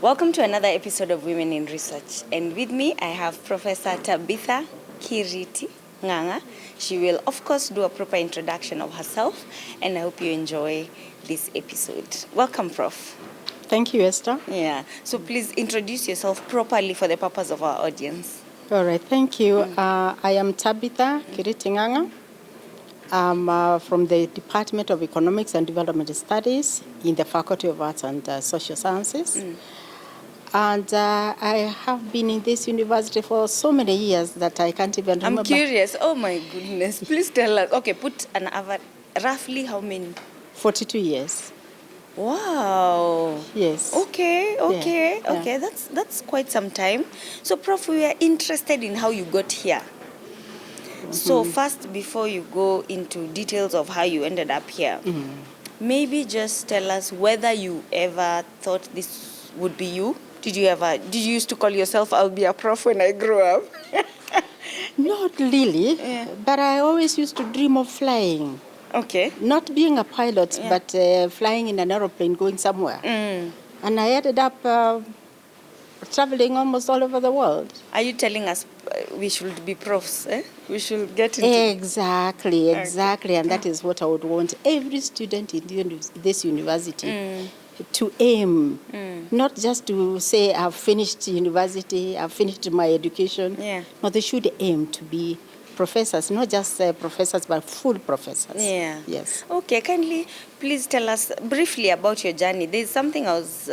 Welcome to another episode of Women in Research. And with me, I have Professor Tabitha Kiriti, Nganga. She will, of course, do a proper introduction of herself, and I hope you enjoy this episode. Welcome, Prof. Thank you, Esther. Yeah. So please introduce yourself properly for the purpose of our audience. All right, thank you. I am Tabitha Kiriti Nganga. I'm from the Department of Economics and Development Studies in the Faculty of Arts and Social Sciences. And I have been in this university for so many years that I can't even remember. I'm curious. Oh my goodness. Please tell us. Okay, put an average. Roughly how many? 42 years. Wow. Yes. Okay. Yeah. That's quite some time. So, Prof, we are interested in how you got here. So first, before you go into details of how you ended up here, maybe just tell us whether you ever thought this would be you. Did you used to call yourself, I'll be a prof when I grow up? Not really, but I always used to dream of flying. Okay. Not being a pilot, but flying in an aeroplane going somewhere. And I ended up traveling almost all over the world. Are you telling us we should be profs? We should get into... Exactly. And that is what I would want every student in this university to aim. Not just to say, I've finished university, I've finished my education. No, they should aim to be professors, not just professors, but full professors. Yeah. Yes. Okay, kindly, please tell us briefly about your journey. There's something I was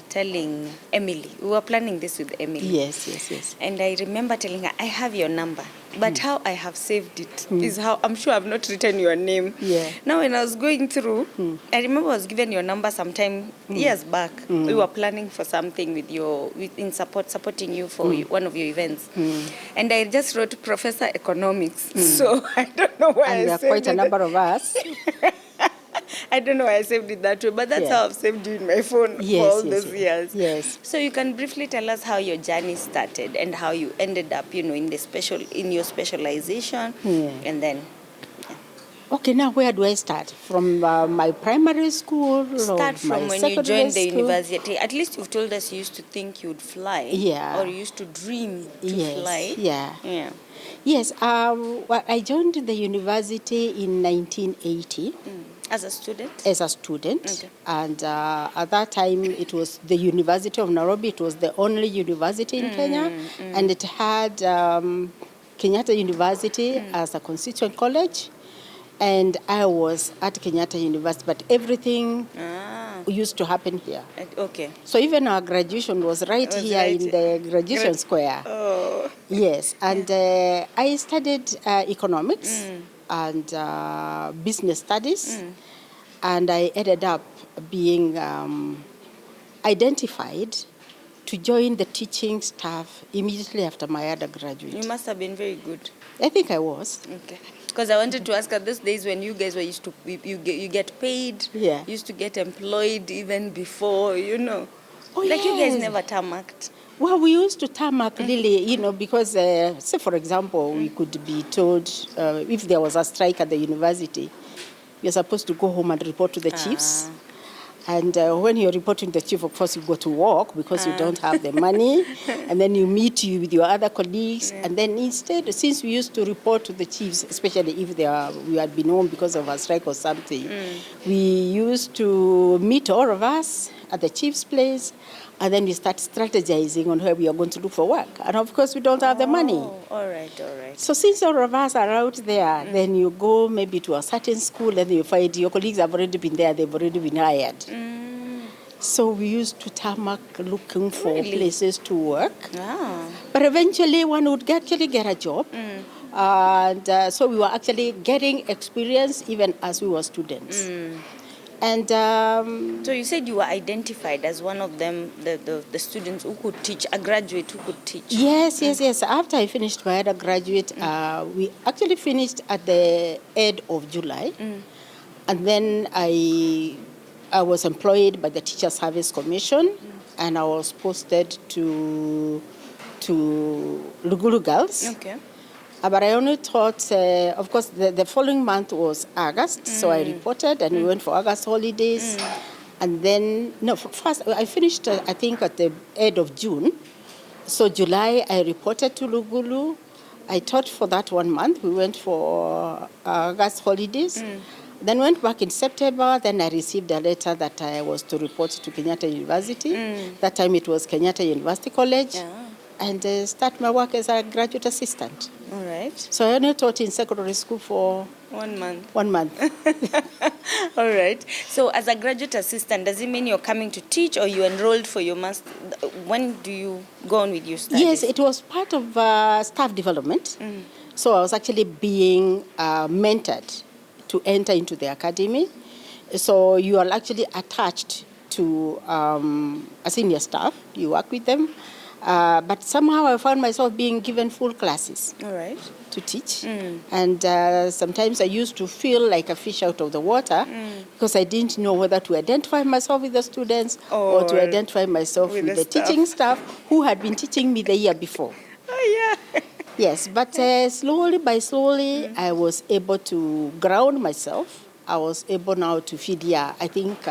telling Emily. We were planning this with Emily. Yes. And I remember telling her, I have your number. But how I have saved it is how I'm sure I've not written your name. Yeah. Now, when I was going through, I remember I was given your number sometime years back. We were planning for something supporting you for one of your events. And I just wrote Professor Economics. So I don't know why and I saved it. And there are quite a number of us. I don't know why I saved it that way, but that's how I've saved you in my phone for all those years. Yes. So you can briefly tell us how your journey started and how you ended up, in your specialization, and then. Okay, now where do I start? From my primary school? Start from when you joined the school? university. At least you've told us you used to think you'd fly. Yeah. Or you used to dream to fly. Yeah. Yes, I joined the university in 1980. As a student? As a student. Okay. And at that time, it was the University of Nairobi. It was the only university in Kenya. And it had Kenyatta University as a constituent college. And I was at Kenyatta University, but everything used to happen here. Okay. So even our graduation was right here in the graduation square. Oh. Yes, and I studied economics and business studies, and I ended up being identified to join the teaching staff immediately after my undergraduate. You must have been very good. I think I was. Okay. Because I wanted to ask her those days when you guys were used to, you get paid, used to get employed even before, Oh, like you guys never tarmacked. Well, we used to tarmac really, because, say, for example, we could be told if there was a strike at the university, you're supposed to go home and report to the chiefs. And when you're reporting to the chief, of course, you go to work because you don't have the money. And then you meet with your other colleagues. And then instead, since we used to report to the chiefs, especially if we had been home because of a strike or something, we used to meet all of us at the chief's place. And then we start strategizing on where we are going to look for work. And of course, we don't have the money. All right. So since all of us are out there, then you go maybe to a certain school and you find your colleagues have already been there, they've already been hired. So we used to tarmac looking for places to work. But eventually one would actually get a job. And so we were actually getting experience even as we were students. And so you said you were identified as one of them, the students who could teach, a graduate who could teach. Yes. After I finished my undergraduate, we actually finished at the end of July. And then I was employed by the Teacher Service Commission, and I was posted to Lugulu Girls. Okay. But I only thought, of course, the following month was August, so I reported and we went for August holidays. And then, no, first I finished, I think, at the end of June. So July, I reported to Lugulu. I taught for that 1 month. We went for August holidays. Then went back in September. Then I received a letter that I was to report to Kenyatta University. That time it was Kenyatta University College. Yeah. And start my work as a graduate assistant. All right. So I only taught in secondary school for 1 month. 1 month. All right. So as a graduate assistant, does it mean you're coming to teach or you enrolled for your master? When do you go on with your studies? Yes, it was part of staff development. So I was actually being mentored to enter into the academy. So you are actually attached to a senior staff. You work with them. But somehow I found myself being given full classes. All right. To teach. And sometimes I used to feel like a fish out of the water because I didn't know whether to identify myself with the students or to identify myself with the teaching staff who had been teaching me the year before. Oh, yeah. Yes, but slowly by slowly, I was able to ground myself. I was able now to feel, I think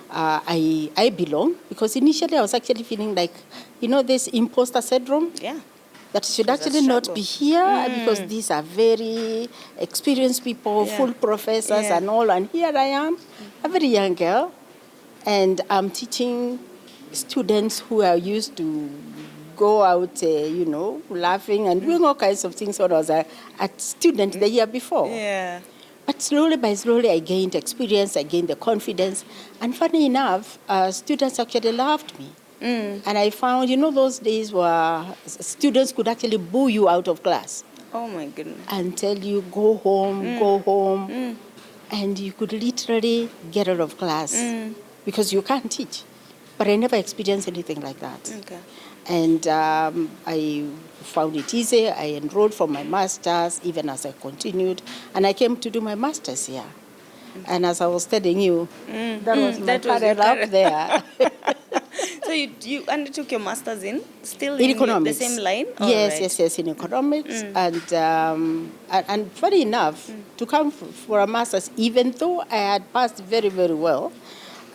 I belong, because initially I was actually feeling like, this imposter syndrome. Yeah. That should actually not be here because these are very experienced people, full professors and all. And here I am, a very young girl, and I'm teaching students who are used to go out, laughing and doing all kinds of things when I was a student the year before. Yeah. But slowly by slowly, I gained experience, I gained the confidence. And funny enough, students actually loved me. And I found, those days where students could actually boo you out of class. Oh, my goodness. And tell you, go home. And you could literally get out of class because you can't teach. But I never experienced anything like that. Okay. And I found it easy. I enrolled for my master's even as I continued. And I came to do my master's here. And as I was telling you, that was my career up there. So you undertook your master's in economics. The same line? Yes, in economics. And funny enough, to come for a master's, even though I had passed very, very well,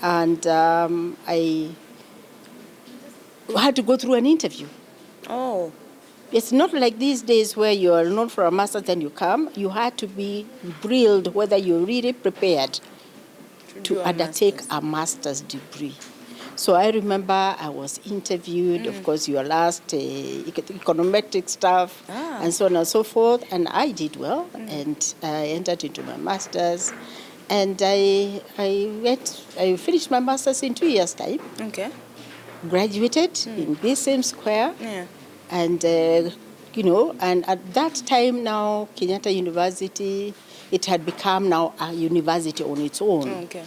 and I had to go through an interview. Oh. It's not like these days where you are known for a master's and you come. You had to be drilled whether you're really prepared to undertake a master's degree. So I remember I was interviewed, of course, your last econometric stuff, and so on and so forth, and I did well, and I entered into my master's, and I finished my master's in 2 years' time. Okay. Graduated in this same square, and and at that time now, Kenyatta University, it had become now a university on its own. Okay.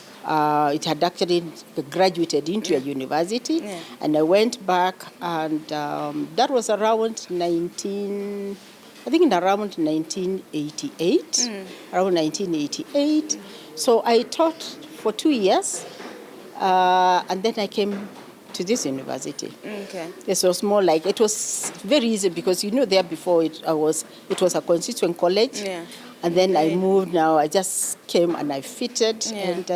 It had actually graduated into a university, and I went back, and that was around 1988. Around 1988. So I taught for 2 years, and then I came to this university. Okay. It was more like, it was very easy because there before it was a constituent college. Yeah. And then I moved now. I just came and I fitted and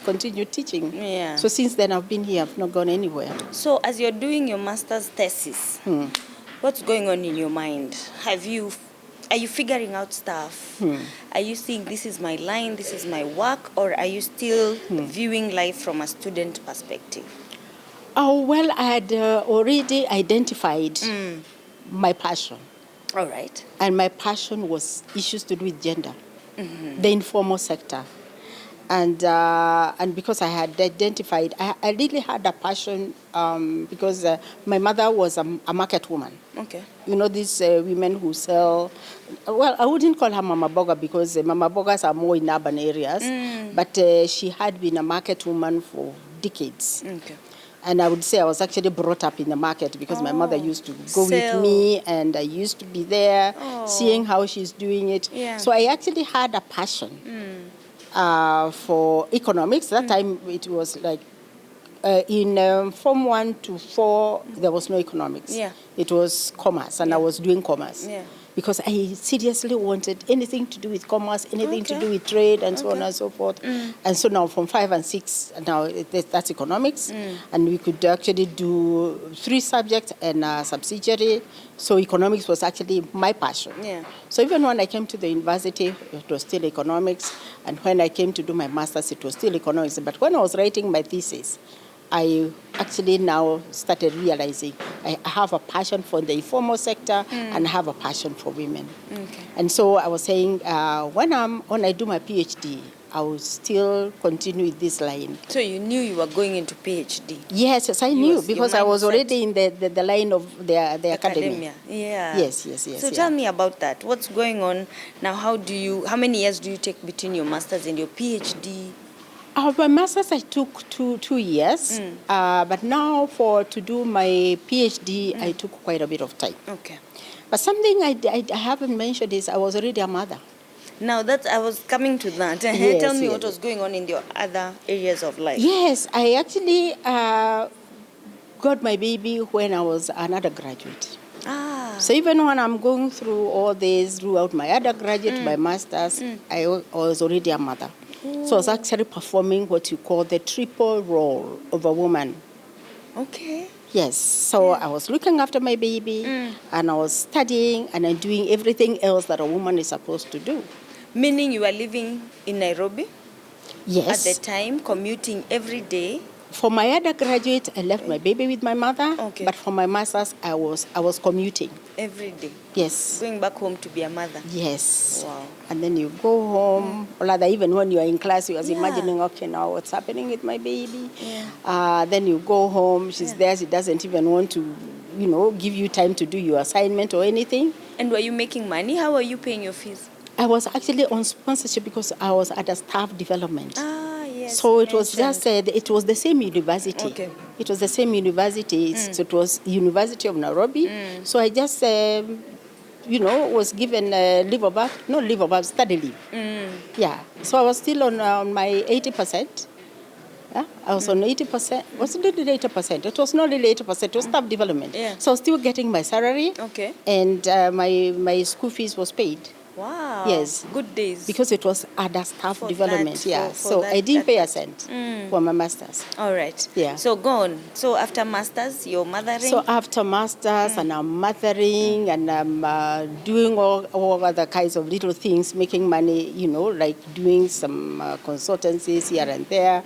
continued teaching. Yeah. So since then I've been here. I've not gone anywhere. So as you're doing your master's thesis, what's going on in your mind? Are you figuring out stuff? Are you seeing this is my line, this is my work, or are you still viewing life from a student perspective? Oh, well, I had already identified my passion. All right. And my passion was issues to do with gender, the informal sector. And because I had identified, I really had a passion because my mother was a market woman. Okay. These women who sell, well, I wouldn't call her Mama Boga because Mama Bogas are more in urban areas, but she had been a market woman for decades. Okay. And I would say I was actually brought up in the market because my mother used to go with me and I used to be there seeing how she's doing it. Yeah. So I actually had a passion for economics. That time it was like in Form 1 to 4, there was no economics. Yeah. It was commerce and I was doing commerce. Yeah. because I seriously wanted anything to do with commerce, anything to do with trade, and so on and so forth. And so now from 5 and 6, now that's economics. And we could actually do 3 subjects and a subsidiary. So economics was actually my passion. Yeah. So even when I came to the university, it was still economics. And when I came to do my master's, it was still economics. But when I was writing my thesis, I actually now started realizing I have a passion for the informal sector and I have a passion for women. Okay. And so I was saying, when I do my PhD, I will still continue with this line. So you knew you were going into PhD? Yes, I knew because I was already in the line of the academia. Yeah. Yes. So tell me about that. What's going on now? How many years do you take between your master's and your PhD? My master's I took two years, but now to do my PhD, I took quite a bit of time. Okay. But something I haven't mentioned is I was already a mother. Now I was coming to that. Yes, Tell me what was going on in your other areas of life. Yes, I actually got my baby when I was an undergraduate. So even when I'm going through all this throughout my undergraduate, my master's, I was already a mother. So I was actually performing what you call the triple role of a woman. Okay. Yes. So I was looking after my baby, and I was studying, and I'm doing everything else that a woman is supposed to do. Meaning you were living in Nairobi? Yes. At the time, commuting every day? For my undergraduate, I left my baby with my mother. Okay. But for my master's, I was commuting. Every day? Yes. Going back home to be a mother? Yes. Wow. And then you go home, or rather even when you are in class, you was imagining, okay, now what's happening with my baby? Yeah. Then you go home, she's there, she doesn't even want to, give you time to do your assignment or anything. And were you making money? How were you paying your fees? I was actually on sponsorship because I was at a staff development. Yes. So it was just it was the same university. Okay. It was the same university. So it was University of Nairobi. So I just, was given study leave. Yeah. So I was still on my 80%. Yeah? I was on 80%. Was it really 80%? It was not really 80%. It was staff development. Yeah. So I was still getting my salary. Okay. And my school fees was paid. Wow. Yes. Good days. Because it was under staff development, that, so I didn't pay a cent for my master's. All right. Yeah. So go on. So after master's, you're mothering? So after master's, and I'm mothering, and I'm doing all other kinds of little things, making money, like doing some consultancies here and there.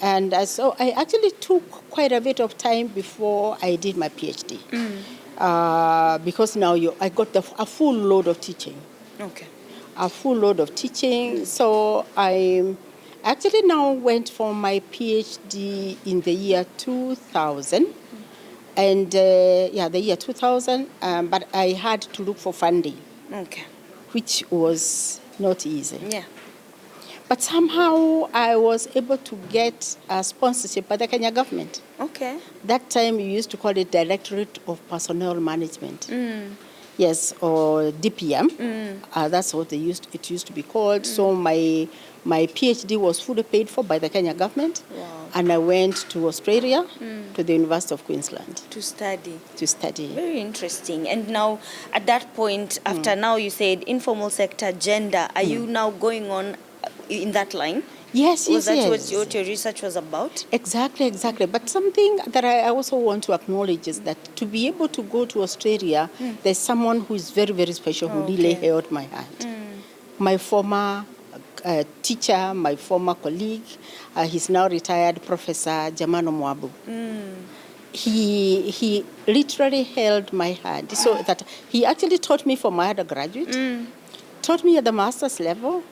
And so I actually took quite a bit of time before I did my PhD. Because now I got a full load of teaching. Okay. A full load of teaching. So I actually now went for my PhD in the year 2000. And the year 2000, but I had to look for funding. Okay. Which was not easy. Yeah. But somehow I was able to get a sponsorship by the Kenya government. Okay. That time you used to call it Directorate of Personnel Management. Yes, or DPM. That's what it used to be called. So my PhD was fully paid for by the Kenya government. Wow. And I went to Australia, to the University of Queensland. To study. Very interesting. And now, at that point, after now you said informal sector, gender, are you now going on in that line? Yes. Was that what your research was about? Exactly. But something that I also want to acknowledge is that to be able to go to Australia, there's someone who is very, very special who really held my hand. My former teacher, my former colleague, he's now retired, Professor Jamano Mwabu. He literally held my hand. So that he actually taught me for my undergraduate, taught me at the master's level.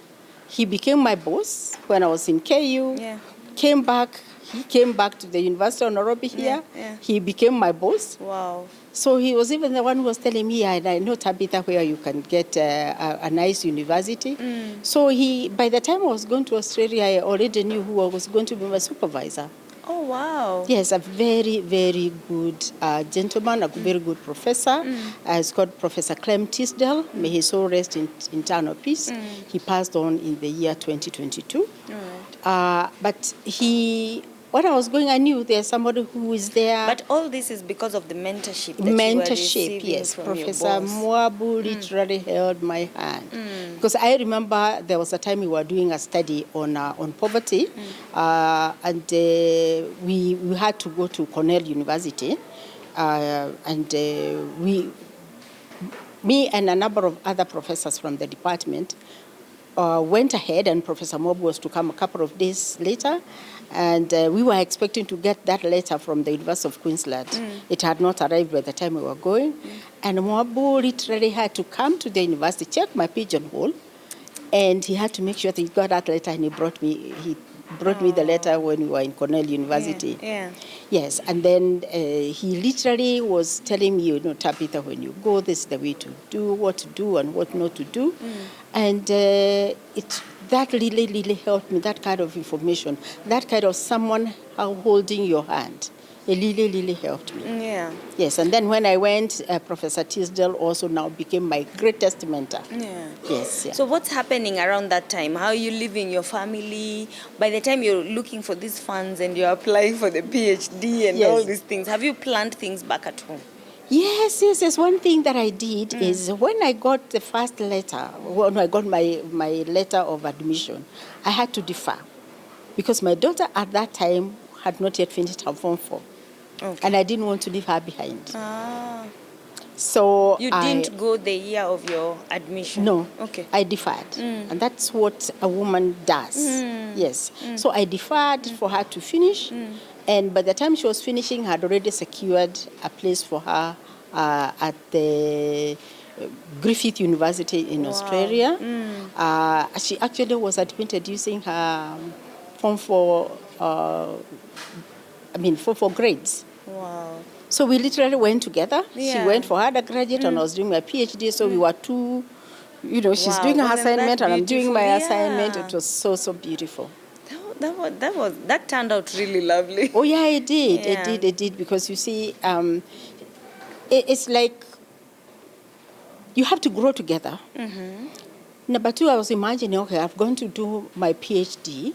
He became my boss when I was in KU. Yeah. He came back to the University of Nairobi here. Yeah. He became my boss. Wow. So he was even the one who was telling me, I know Tabitha where you can get a nice university. So by the time I was going to Australia, I already knew who was going to be my supervisor. Oh, wow. Yes, a very, very good gentleman, a very good professor. It's called Professor Clem Tisdale. May his soul rest in eternal peace. He passed on in the year 2022. Right. But he when I was going, I knew there's somebody who is there. But all this is because of the mentorship that you were receiving Yes. from Professor your boss. Mwabu literally held my hand. Because I remember there was a time we were doing a study on poverty, and we had to go to Cornell University, me and a number of other professors from the department went ahead, and Professor Mob was to come a couple of days later, and we were expecting to get that letter from the University of Queensland. It had not arrived by the time we were going, and Moabu literally had to come to the university, check my pigeonhole, and he had to make sure that he got that letter, and he brought me the letter when we were in Cornell University. Yeah. Yes, and then he literally was telling me, Tabitha, when you go, this is the way to do, what to do and what not to do. And that really, really helped me, that kind of information, that kind of someone holding your hand. It really, really helped me. Yeah. Yes, and then when I went, Professor Tisdale also now became my greatest mentor. Yeah. Yes. Yeah. So what's happening around that time? How are you living your family? By the time you're looking for these funds and you're applying for the PhD and all these things, have you planned things back at home? Yes. One thing that I did is when I got the first letter, when I got my letter of admission, I had to defer because my daughter at that time had not yet finished her Form 4. Okay. And I didn't want to leave her behind. Ah. So you didn't go the year of your admission? No. Okay. I deferred. And that's what a woman does. Yes. So I deferred for her to finish. And by the time she was finishing, I had already secured a place for her at the Griffith University in Australia. She actually was admitted using her Form 4 for grades. Wow. So we literally went together. Yeah. She went for her undergraduate and I was doing my PhD. So we were two, she's doing her assignment and I'm doing my assignment. It was so, so beautiful. That turned out really lovely. Oh yeah, it did. Yeah. It did because you see, it's like you have to grow together. Number two, I was imagining, okay, I've gone to do my PhD.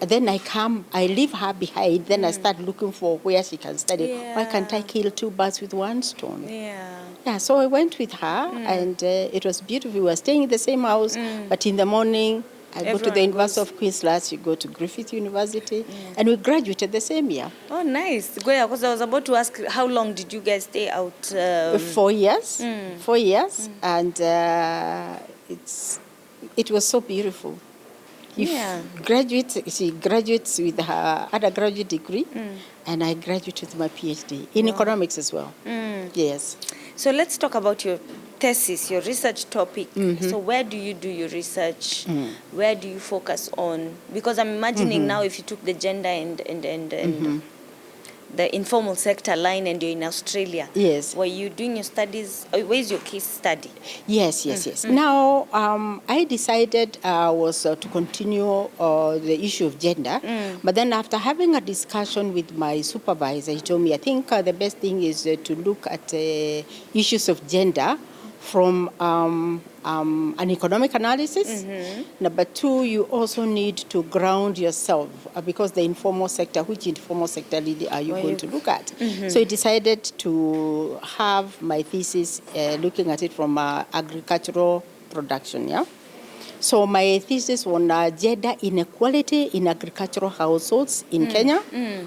And then I leave her behind, then I start looking for where she can study. Yeah. Why can't I kill two birds with one stone? Yeah. So I went with her, and it was beautiful. We were staying in the same house, but in the morning, I go to the University of Queensland, she go to Griffith University, and we graduated the same year. Oh, nice. Because I was about to ask, how long did you guys stay out? 4 years. 4 years, and it was so beautiful. She graduates with her undergraduate degree, and I graduated with my PhD in economics as well. Yes. So let's talk about your thesis, your research topic. So where do you do your research? Where do you focus on? Because I'm imagining now if you took the gender and the informal sector line and you're in Australia. Yes. Were you doing your studies? Where's your case study? Yes. Now, I decided was to continue the issue of gender. But then after having a discussion with my supervisor, he told me, I think the best thing is to look at issues of gender from an economic analysis. Number two, you also need to ground yourself because the informal sector, which informal sector really are you going to look at? So I decided to have my thesis looking at it from agricultural production, yeah? So my thesis on gender inequality in agricultural households in Kenya,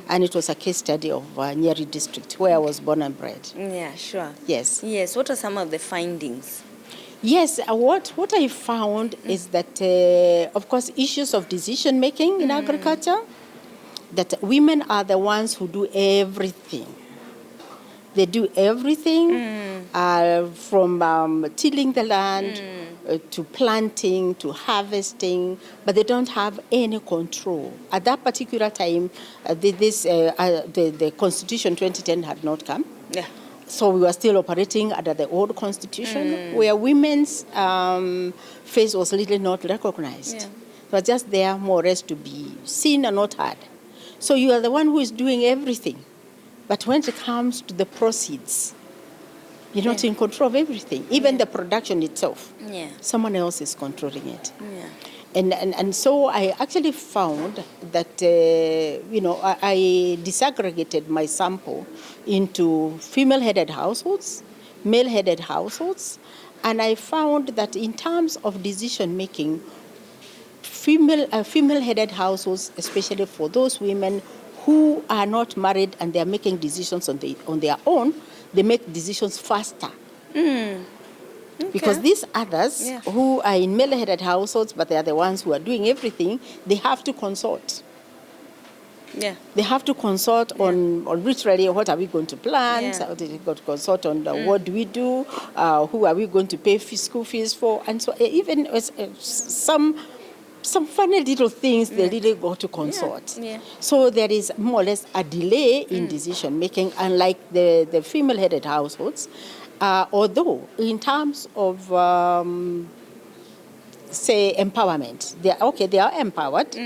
and it was a case study of Nyeri district where I was born and bred. Yeah, sure. Yes. Yes. What are some of the findings? Yes, what I found is that, of course, issues of decision making in agriculture, that women are the ones who do everything. They do everything from tilling the land to planting to harvesting, but they don't have any control. At that particular time, the Constitution 2010 had not come. Yeah. So we were still operating under the old Constitution where women's face was really not recognized. Yeah. It was just there more or less to be seen and not heard. So you are the one who is doing everything. But when it comes to the proceeds, you're not in control of everything. Even the production itself, someone else is controlling it. And so I actually found that, I disaggregated my sample into female-headed households, male-headed households, and I found that in terms of decision-making, female-headed households, especially for those women who are not married and they are making decisions on their own, they make decisions faster. Okay. Because these others who are in male-headed households, but they are the ones who are doing everything, they have to consult. Yeah. They have to consult on literally what are we going to plant, they got to consult on what do we do, who are we going to pay school fees for, and so even some funny little things they really got to consult. Yeah. So there is more or less a delay in decision making, unlike the female-headed households. Although in terms of say empowerment, they are empowered,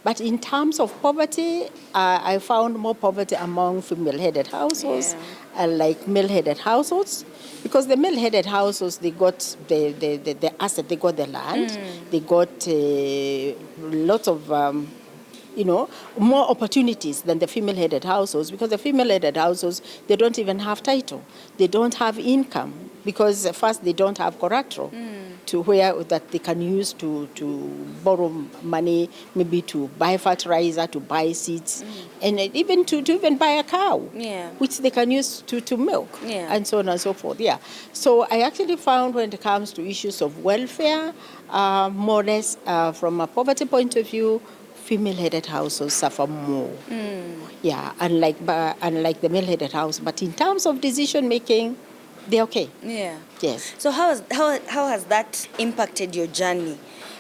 but in terms of poverty, I found more poverty among female-headed households, like male-headed households, because the male-headed households, they got the asset, they got the land, they got lots of more opportunities than the female-headed households, because the female-headed households, they don't even have title. They don't have income, because first they don't have collateral to where that they can use to borrow money, maybe to buy fertilizer, to buy seeds, and even to even buy a cow, which they can use to milk, and so on and so forth. So I actually found when it comes to issues of welfare, more or less from a poverty point of view, female-headed households suffer more. Unlike the male-headed house. But in terms of decision-making, they're okay. Yes. So how has that impacted your journey?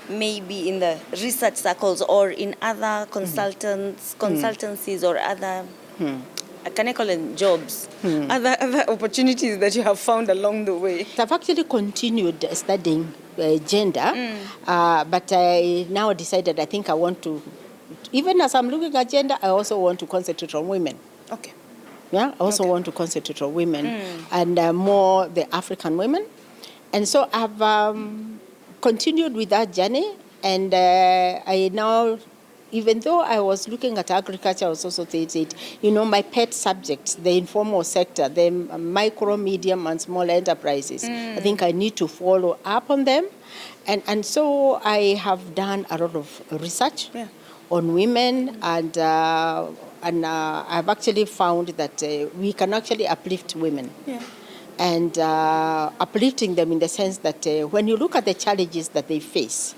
Maybe in the research circles or in other consultancies or other, can I call them jobs? Other opportunities that you have found along the way? I've actually continued studying gender, but I now decided I think I want to, even as I'm looking at gender, I also want to concentrate on women. Okay. I also want to concentrate on women and more the African women. And so I've continued with that journey, and I now, even though I was looking at agriculture, I was also said, my pet subjects, the informal sector, the micro, medium, and small enterprises, I think I need to follow up on them. And so I have done a lot of research on women, and I've actually found that we can actually uplift women. And uplifting them in the sense that when you look at the challenges that they face,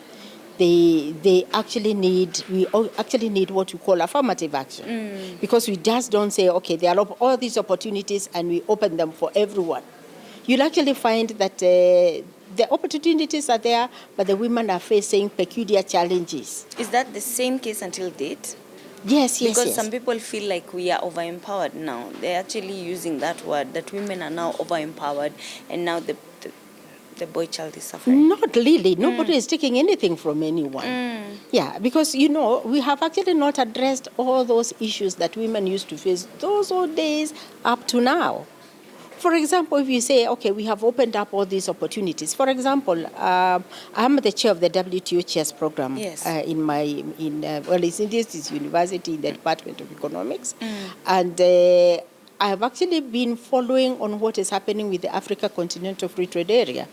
we actually need what we call affirmative action. Because we just don't say, okay, there are all these opportunities and we open them for everyone. You'll actually find that the opportunities are there, but the women are facing peculiar challenges. Is that the same case until date? Yes. Because some people feel like we are over-empowered now. They're actually using that word, that women are now over-empowered, and now the boy child is suffering. Not really. Nobody is taking anything from anyone. Because, we have actually not addressed all those issues that women used to face those old days up to now. For example, if you say, okay, we have opened up all these opportunities. For example, I'm the chair of the WTO Chairs program it's in this university in the Department of Economics. And I've actually been following on what is happening with the Africa Continental Free Trade Area.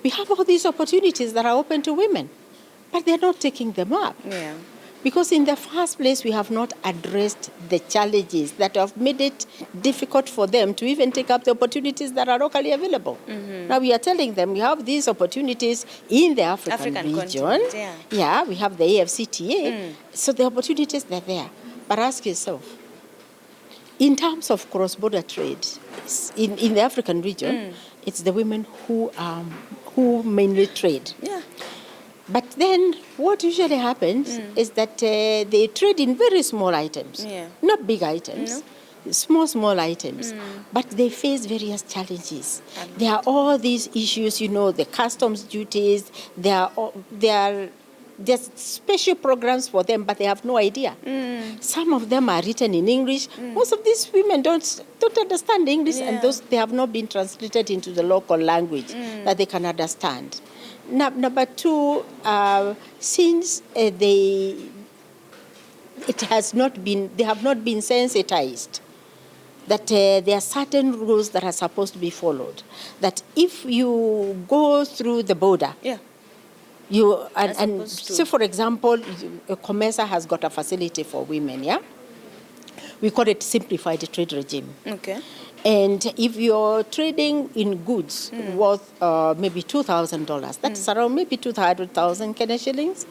We have all these opportunities that are open to women, but they're not taking them up. Because in the first place, we have not addressed the challenges that have made it difficult for them to even take up the opportunities that are locally available. Now we are telling them we have these opportunities in the African region. We have the AFCTA. So the opportunities are there. But ask yourself, in terms of cross-border trade, in the African region, it's the women who mainly trade. But then what usually happens is that they trade in very small items, not big items, small items, but they face various challenges. There are all these issues, the customs duties, there's special programs for them, but they have no idea. Some of them are written in English. Most of these women don't understand English, and they have not been translated into the local language that they can understand. Number two, since they have not been sensitized that there are certain rules that are supposed to be followed. That if you go through the border, and say for example, COMESA has got a facility for women, we call it simplified trade regime. Okay. And if you're trading in goods worth maybe $2,000, that's around maybe 200,000 Kenya shillings,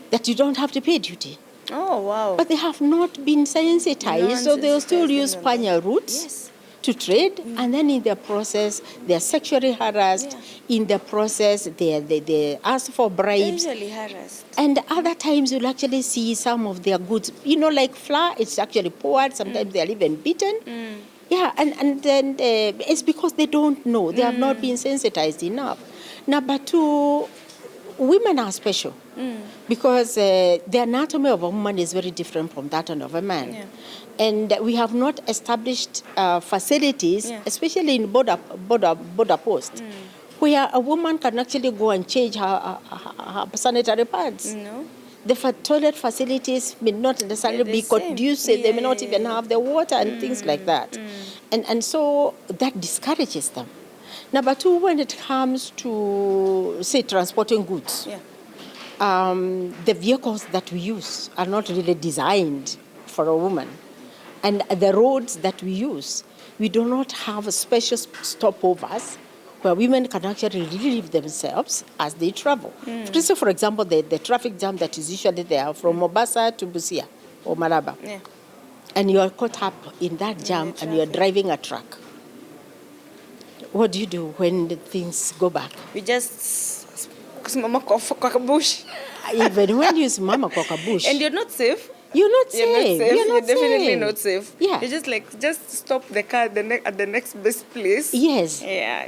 that you don't have to pay duty. Oh, wow. But they have not been sensitized, so they'll still use Panya routes to trade, and then in the process, they're sexually harassed. In the process, they ask for bribes. They're usually harassed. And other times, you'll actually see some of their goods, like flour, it's actually poured. Sometimes they're even beaten. Yeah, and then it's because they don't know. They have not been sensitized enough. Number two, women are special because the anatomy of a woman is very different from that of a man. Yeah. And we have not established facilities, especially in border posts, where a woman can actually go and change her sanitary pads. No. The toilet facilities may not necessarily be conducive. They may not even have the water and things like that. And so that discourages them. Number two, when it comes to, say, transporting goods, the vehicles that we use are not really designed for a woman. And the roads that we use, we do not have special stopovers where women can actually relieve themselves as they travel. So, for example, the traffic jam that is usually there from Mombasa to Busia or Maraba. Yeah. And you are caught up in that jam and you are driving a truck. What do you do when things go back? We just simama kwa bush. Even when you simama kwa bush. And you're not safe. You're not safe. You're definitely not safe. Yeah. You just stop the car at the next best place. Yes. Yeah.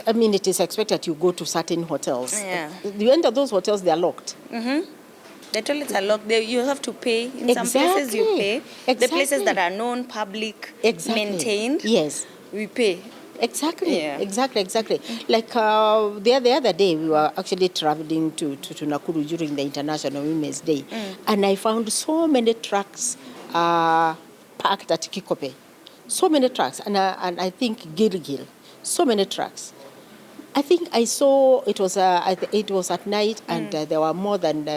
I mean, it is expected you go to certain hotels. Yeah. You enter those hotels, they are locked. The toilets are locked. You have to pay. In some places you pay. The places that are known, public, maintained. Yes. We pay. Exactly. Yeah. Exactly. Like the other day, we were actually traveling to Nakuru during the International Women's Day, and I found so many trucks parked at Kikope. So many trucks, and I think Gilgil. So many trucks. I think I saw it was at night, and there were more than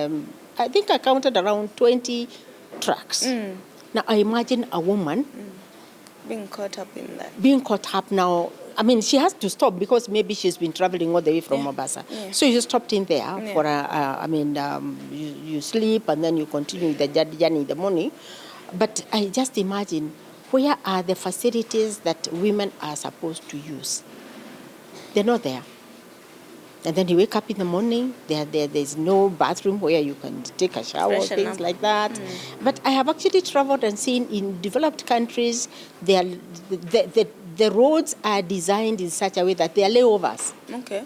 I think I counted around 20 trucks. Now I imagine a woman. Being caught up in that. Being caught up now. I mean, she has to stop because maybe she's been traveling all the way from Mombasa. Yeah. So you stopped in there for you sleep and then you continue the journey in the morning. But I just imagine, where are the facilities that women are supposed to use? They're not there. And then you wake up in the morning, there's no bathroom where you can take a shower, things like that. But I have actually traveled and seen in developed countries, the roads are designed in such a way that they are layovers. Okay.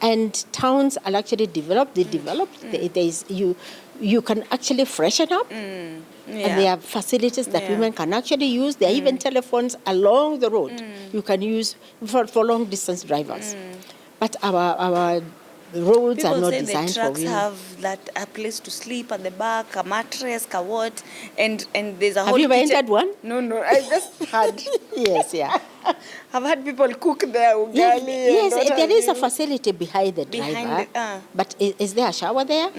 And towns are actually developed. You can actually freshen up. And there are facilities that women can actually use. There are even telephones along the road you can use for long distance drivers. But our roads are not designed for women. People say the trucks have a place to sleep at the back, a mattress, a what, and there's a whole Have you ever entered one? No, I just had. Yes, yeah. I've had people cook there, ugali. Yes, there is a facility behind the driver. But is there a shower there?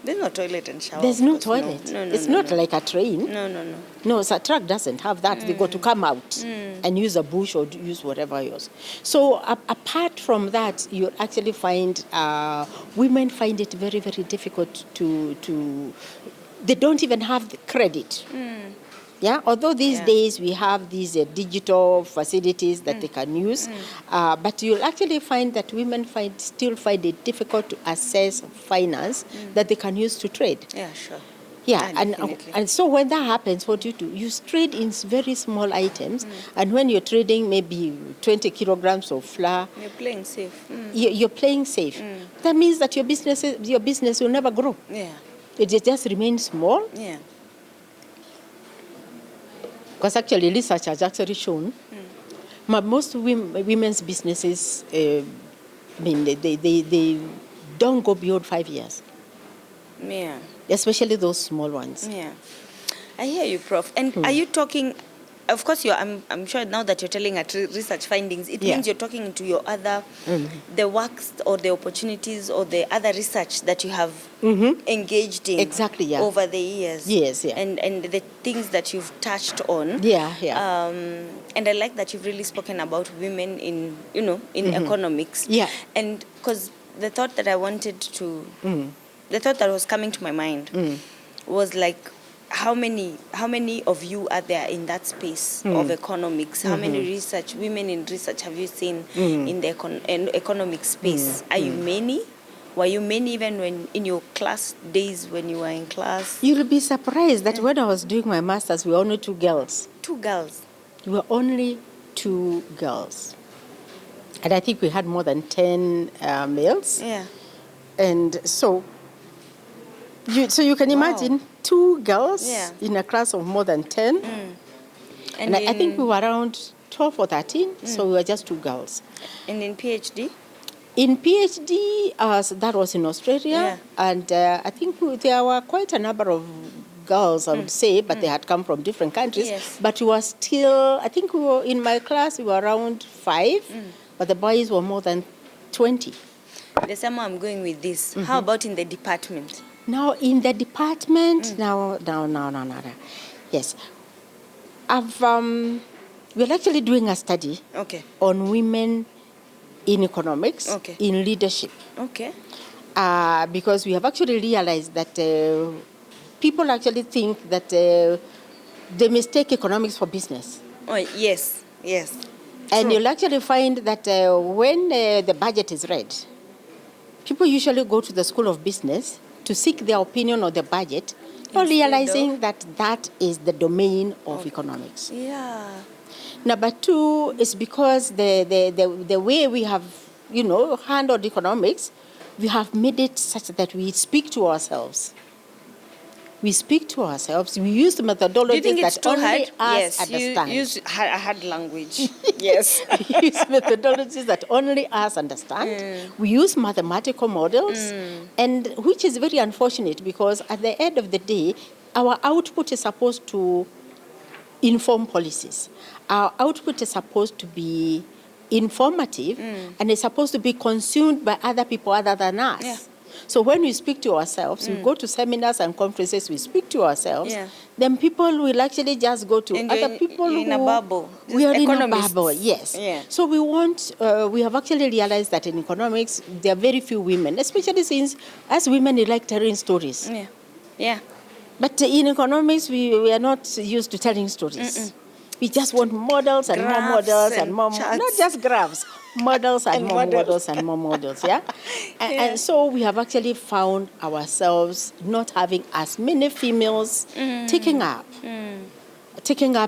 There's no toilet and shower. There's no toilet. No, it's not like a train. No. No, so a truck doesn't have that. They got to come out and use a bush or use whatever else. So apart from that, you actually find women find it very, very difficult to they don't even have the credit. Yeah, although these days we have these digital facilities that they can use, but you'll actually find that women still find it difficult to access finance that they can use to trade. Yeah, sure. Yeah, and so when that happens, what you do, you trade in very small items, and when you're trading maybe 20 kilograms of flour, you're playing safe. You're playing safe. That means that your business will never grow. Yeah, it just remains small. Yeah. Because actually research has actually shown most women's businesses I mean, they don't go beyond 5 years, Yeah. especially those small ones. Yeah. I hear you, Prof. And are you talking, of course, I'm sure now that you're telling us research findings, it Yeah. means you're talking to your other, the works or the opportunities or the other research that you have engaged in Exactly, yeah. over the years. Yes, yeah. And the things that you've touched on. Yeah, yeah. And I like that you've really spoken about women in, in economics. Yeah. And because the thought that I wanted to, the thought that was coming to my mind was like, how many of you are there in that space of economics? How many women in research have you seen in the economic space? Are you many? Were you many even when in your class days when you were in class? You'll be surprised that when I was doing my master's, we were only 2 girls. 2 girls. We were only 2 girls. And I think we had more than 10 males. Yeah. And so you can imagine 2 girls in a class of more than 10. And I think we were around 12 or 13, so we were just 2 girls. And in PhD? In PhD, that was in Australia, and I think there were quite a number of girls, I would say, but they had come from different countries. Yes. But we were still, I think we were, in my class, we were around 5, but the boys were more than 20. The same I'm going with this. How about in the department? Now, in the department, no. Yes. We're actually doing a study on women in economics, in leadership. Okay. Because we have actually realized that people actually think that they mistake economics for business. Oh, yes. And True. you'll actually find that when the budget is read, people usually go to the School of Business to seek their opinion on the budget, not realizing that that is the domain of economics. Yeah. Number 2 is because the way we have, handled economics, we have made it such that we speak to ourselves. We speak to ourselves. We use the methodologies that only us understand. Use a hard language. Yes. We use methodologies that only us understand. We use mathematical models, and which is very unfortunate because at the end of the day, our output is supposed to inform policies. Our output is supposed to be informative and it's supposed to be consumed by other people other than us. Yeah. So when we speak to ourselves, we go to seminars and conferences, we speak to ourselves, then people will actually just go to and other people who... in a bubble. We are in a Economists. bubble, yes. Yeah. So we have actually realized that in economics, there are very few women, especially since as women, we like telling stories. Yeah. But in economics, we are not used to telling stories. We just want models and Graphs more models and more, charts. not just graphs, models and more models and more models, yeah? And so we have actually found ourselves not having as many females taking up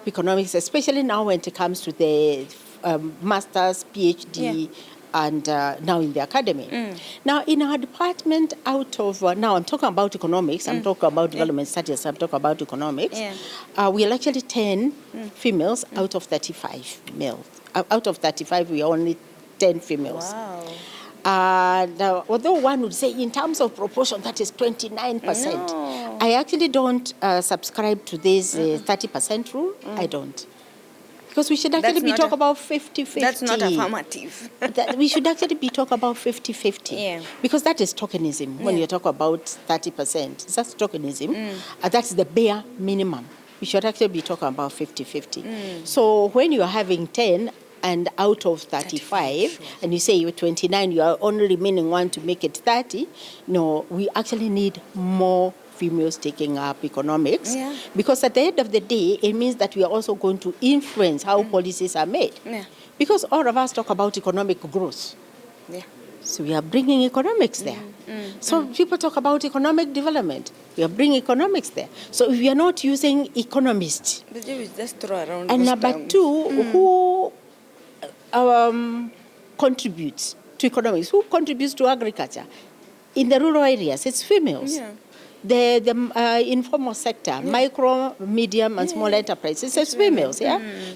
economics, especially now when it comes to the master's, PhD, and now in the academy. Now, in our department, now I'm talking about economics, I'm talking about development studies, I'm talking about economics. We are actually 10 females out of 35 males. Out of 35, we are only 10 females. Wow. And although one would say in terms of proportion, that is 29%. No. I actually don't subscribe to this 30% rule. I don't. Because we should actually be talking about 50-50. That's not affirmative. We should actually be talking about 50-50. Because that is tokenism. When you talk about 30%, that's tokenism. That's the bare minimum. We should actually be talking about 50-50. So when you are having 10 and out of 35, and you say you're 29, you are only remaining one to make it 30, no, we actually need more females taking up economics, because at the end of the day, it means that we are also going to influence how policies are made. Because all of us talk about economic growth. So we are bringing economics there. So people talk about economic development. We are bringing economics there. So if we are not using economists, just throw around and number terms. 2, who contributes to economics, who contributes to agriculture? In the rural areas, it's females. the informal sector, micro, medium, and small enterprises, it's females,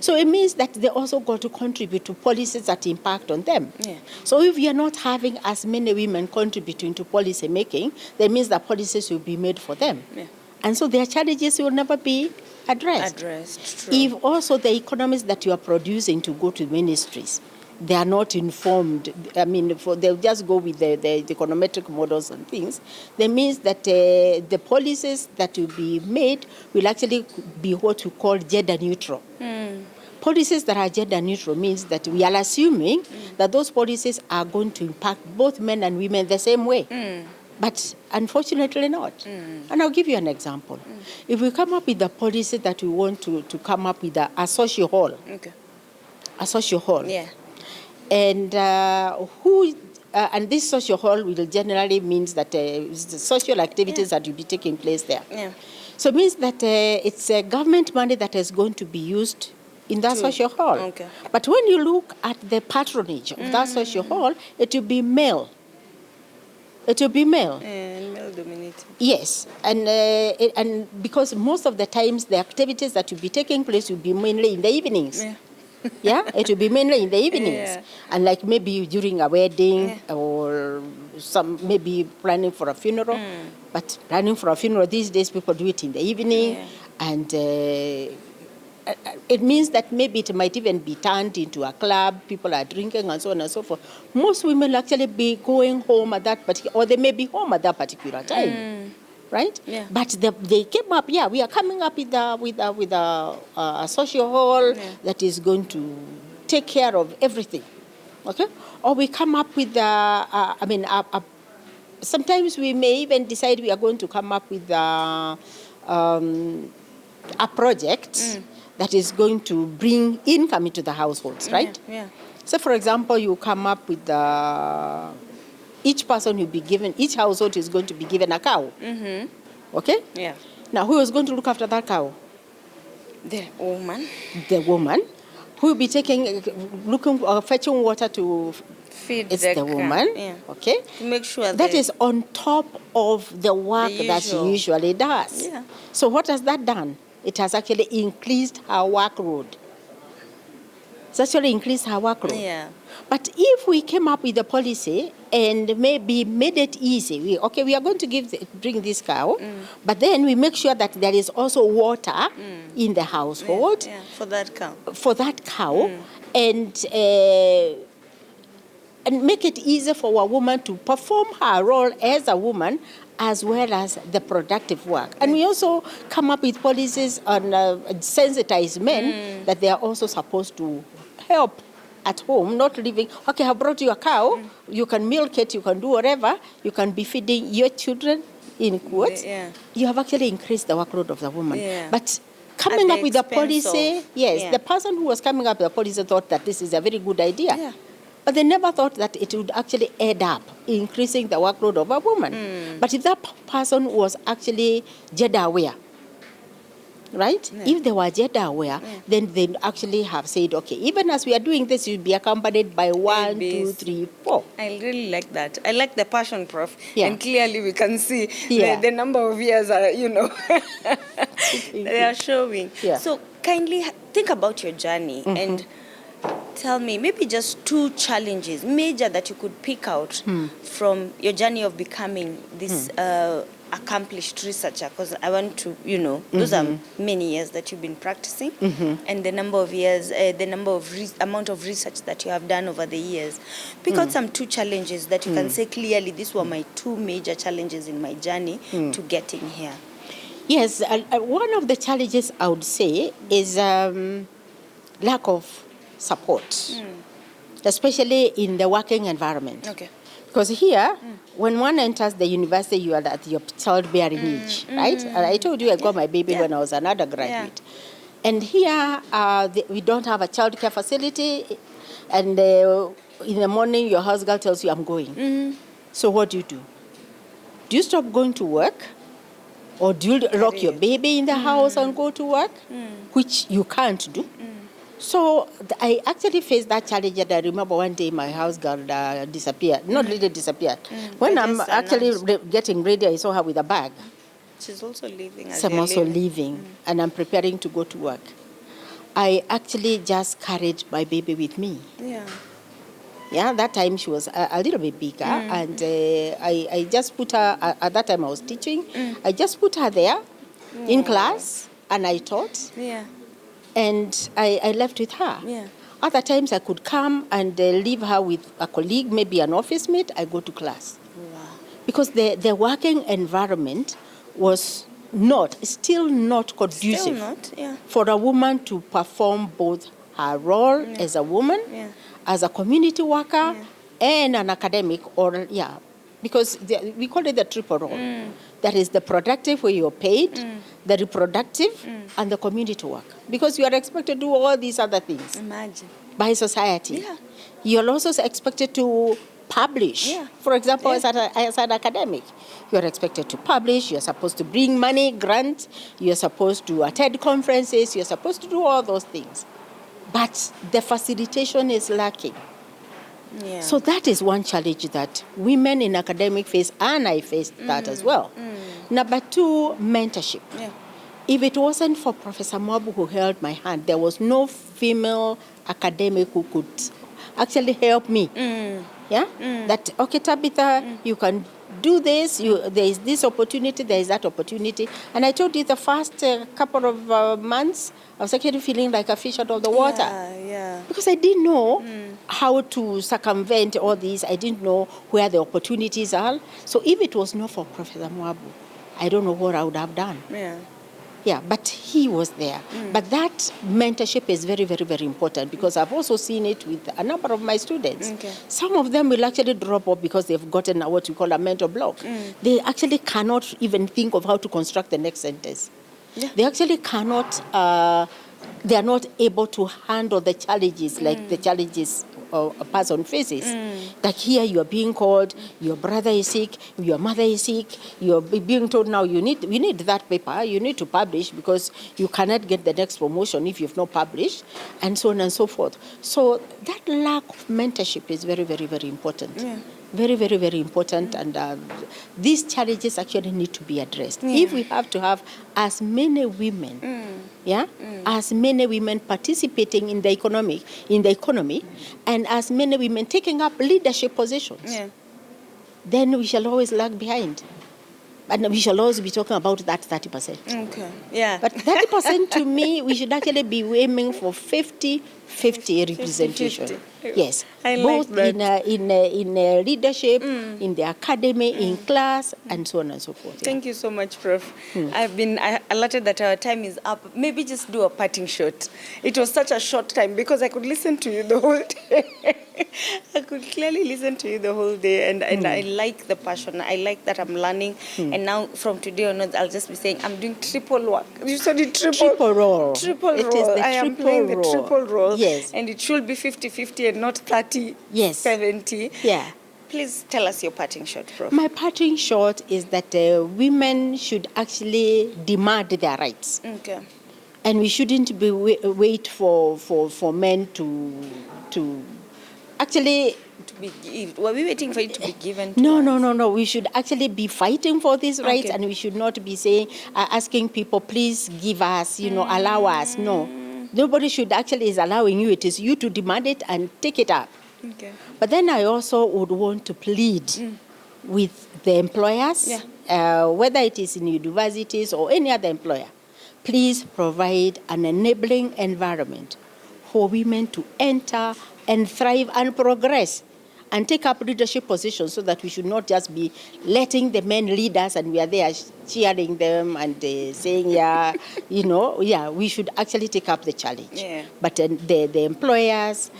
So it means that they also got to contribute to policies that impact on them. Yeah. So if you're not having as many women contributing to policy making, that means that policies will be made for them. Yeah. And so their challenges will never be addressed. True. If also the economies that you are producing to go to ministries, they are not informed, I mean, they'll just go with the econometric models and things, that means that the policies that will be made will actually be what we call gender neutral. Policies that are gender neutral means that we are assuming that those policies are going to impact both men and women the same way. But unfortunately not. And I'll give you an example. If we come up with a policy that we want to come up with a social hall, a social hall, and and this social hall will generally means that the social activities that will be taking place there. So it means that it's government money that is going to be used in that social hall. But when you look at the patronage of that social hall, it will be male. It will be male. And male dominated. Yes, and because most of the times the activities that will be taking place will be mainly in the evenings. It will be mainly in the evenings. And like maybe during a wedding or some maybe planning for a funeral. But planning for a funeral these days, people do it in the evening. And it means that maybe it might even be turned into a club, people are drinking and so on and so forth. Most women will actually be going home at that particular, or they may be home at that particular time. Right? But they came up, we are coming up with a social hall that is going to take care of everything. Okay? Or we come up with sometimes we may even decide we are going to come up with a project that is going to bring income into the households, right? So for example, you come up with each person will be given, each household is going to be given a cow. Okay? Now, who is going to look after that cow? The woman. The woman. Who will be fetching water to feed the woman. Okay? To make sure that is on top of the work that she usually does. So what has that done? It has actually increased her workload. It's actually increased her workload. But if we came up with a policy and maybe made it easy, we are going to bring this cow, but then we make sure that there is also water in the household for that cow. For that cow, and make it easy for a woman to perform her role as a woman as well as the productive work. And we also come up with policies on sensitize men that they are also supposed to help at home, not living, I brought you a cow, you can milk it, you can do whatever, you can be feeding your children, in quotes. You have actually increased the workload of the woman. But coming up with a policy, the person who was coming up with a policy thought that this is a very good idea. But they never thought that it would actually add up, increasing the workload of a woman. But if that person was actually gender aware, right? If they were gender aware, then they actually have said, okay, even as we are doing this, you'll be accompanied by 1, 2, 3, 4. I really like that. I like the passion, Prof. And clearly we can see the number of years are, they are showing. So kindly think about your journey and tell me maybe just 2 challenges, major, that you could pick out from your journey of becoming this accomplished researcher, because I want to, those are many years that you've been practicing, and the number of years, amount of research that you have done over the years. Pick out some 2 challenges that you can say clearly, these were my 2 major challenges in my journey to getting here. Yes, one of the challenges I would say is lack of support, especially in the working environment. Because here, when one enters the university, you are at your childbearing age, right? And I told you I got my baby when I was an undergraduate. And here, we don't have a child care facility. And in the morning, your house girl tells you, I'm going. So what do? Do you stop going to work? Or do you lock your baby in the house and go to work? Which you can't do. So I actually faced that challenge, and I remember one day my house girl disappeared. Not really disappeared. When I'm actually getting ready, I saw her with a bag. She's also leaving. So I'm also leaving, and I'm preparing to go to work. I actually just carried my baby with me. Yeah. Yeah, that time she was a little bit bigger, and I just put her, at that time I was teaching, I just put her there in class, and I taught, Yeah. and I left with her. Yeah. Other times I could come and leave her with a colleague, maybe an office mate, I go to class. Wow. Because the working environment was still not conducive Still not, yeah. for a woman to perform both her role as a woman, as a community worker, and an academic, because we call it the triple role. That is the productive, where you're paid, the reproductive, and the community work. Because you are expected to do all these other things. Imagine. By society. Yeah. You're also expected to publish. Yeah. For example, as an academic, you're expected to publish, you're supposed to bring money, grants, you're supposed to attend conferences, you're supposed to do all those things. But the facilitation is lacking. Yeah. So that is one challenge that women in academic face, and I faced that as well. Number two, mentorship. Yeah. If it wasn't for Professor Mwabu who held my hand, there was no female academic who could actually help me. Yeah? That, okay, Tabitha, you can do this, there is this opportunity, there is that opportunity. And I told you the first couple of months, I was actually feeling like a fish out of the water. Yeah. Because I didn't know how to circumvent all these. I didn't know where the opportunities are. So if it was not for Professor Mwabu, I don't know what I would have done. Yeah. Yeah, but he was there. But that mentorship is very, very, very important, because I've also seen it with a number of my students. Okay. Some of them will actually drop off because they've gotten what we call a mental block. They actually cannot even think of how to construct the next sentence. Yeah. They actually cannot, they are not able to handle the challenges, like the challenges a person faces. Like here you are being called, your brother is sick, your mother is sick, you're being told now we need that paper, you need to publish because you cannot get the next promotion if you've not published, and so on and so forth. So that lack of mentorship is very, very, very important. Yeah. Very, very, very important, and these challenges actually need to be addressed. If we have to have as many women, as many women participating in the economy, and as many women taking up leadership positions, then we shall always lag behind. And we shall always be talking about that 30%. Okay. Yeah. But 30% to me, we should actually be aiming for 50-50 representation. 50-50. Yes. I both like that. in leadership, in the academy, in class, and so on and so forth. Thank you so much, Prof. I've been alerted that our time is up. Maybe just do a parting shot. It was such a short time because I could listen to you the whole day. I could clearly listen to you the whole day, and I like the passion. I like that I'm learning. And now from today onwards, I'll just be saying I'm doing triple work. You said it triple role. Triple it role. Is the I am triple playing role. the triple role. Yes. And it should be 50-50 and not 30-70. Yes. Yeah. Please tell us your parting shot, Prof. My parting shot is that women should actually demand their rights. Okay. And we shouldn't be wait for men to actually. Were we waiting for it to be given to No. We should actually be fighting for these rights, and we should not be saying, asking people, please give us, allow us. No. Nobody should actually is allowing you. It is you to demand it and take it up. Okay. But then I also would want to plead with the employers, whether it is in universities or any other employer, please provide an enabling environment for women to enter and thrive and progress and take up leadership positions, so that we should not just be letting the men lead us and we are there cheering them and saying, we should actually take up the challenge. Yeah. But the employers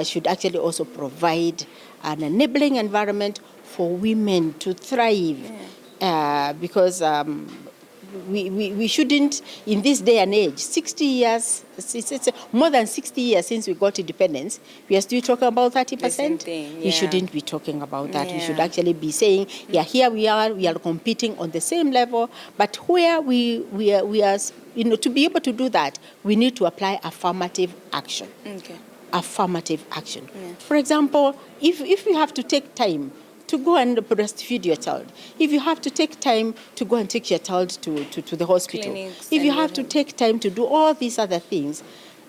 should actually also provide an enabling environment for women to thrive, because we shouldn't, in this day and age, 60 years, it's more than 60 years since we got independence, we are still talking about 30%. We shouldn't be talking about that. We should actually be saying, here we are competing on the same level, but where we are, to be able to do that, we need to apply affirmative action. Okay. Affirmative action. For example, if we have to take time to go and breastfeed your child, if you have to take time to go and take your child to the hospital, Clinics if you and have to take time to do all these other things,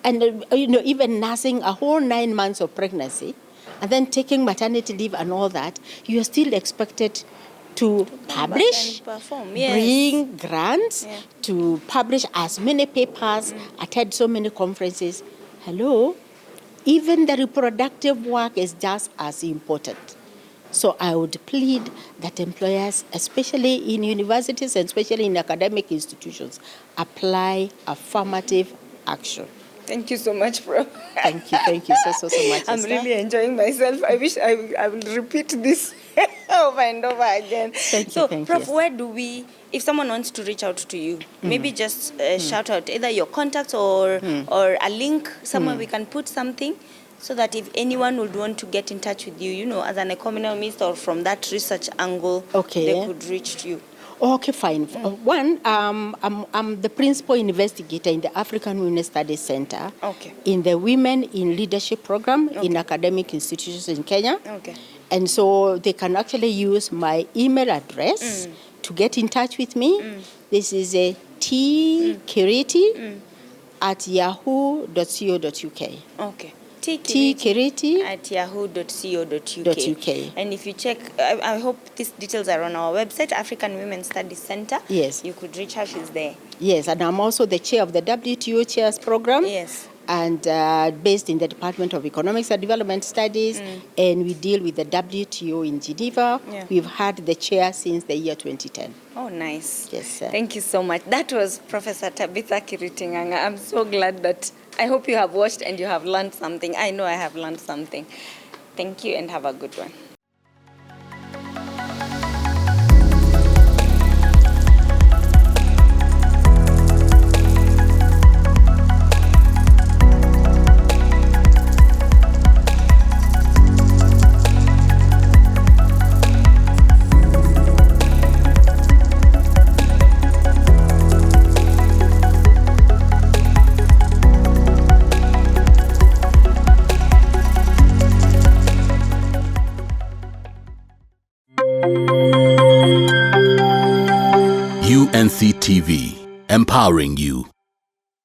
and even nursing a whole 9 months of pregnancy, and then taking maternity leave and all that, you are still expected to publish, perform, bring grants, Yeah. to publish as many papers, attend so many conferences. Hello? Even the reproductive work is just as important. So I would plead that employers, especially in universities and especially in academic institutions, apply affirmative action. Thank you so much, Prof. Thank you so much. I'm Esther. really enjoying myself. I wish I will repeat this over and over again. Thank So, you, Prof, Esther. where do we, if someone wants to reach out to you, maybe just shout out either your contacts or a link somewhere we can put something, so that if anyone would want to get in touch with you, as an economist or from that research angle, they could reach you. Okay, fine. One, I'm the principal investigator in the African Women Studies Center in the Women in Leadership program in academic institutions in Kenya. Okay. And so they can actually use my email address to get in touch with me. This is a Kiriti at yahoo.co.uk. Okay. Kiriti at yahoo.co.uk. And if you check, I hope these details are on our website, African Women Studies Center. Yes. You could reach her, she's there. Yes, and I'm also the chair of the WTO Chairs Program. Yes. And based in the Department of Economics and Development Studies, and we deal with the WTO in Geneva. Yeah. We've had the chair since the year 2010. Oh, nice. Yes, sir. Thank you so much. That was Professor Tabitha Kiriti Nganga. I'm so glad that I hope you have watched and you have learned something. I know I have learned something. Thank you and have a good one. UNC TV, empowering you.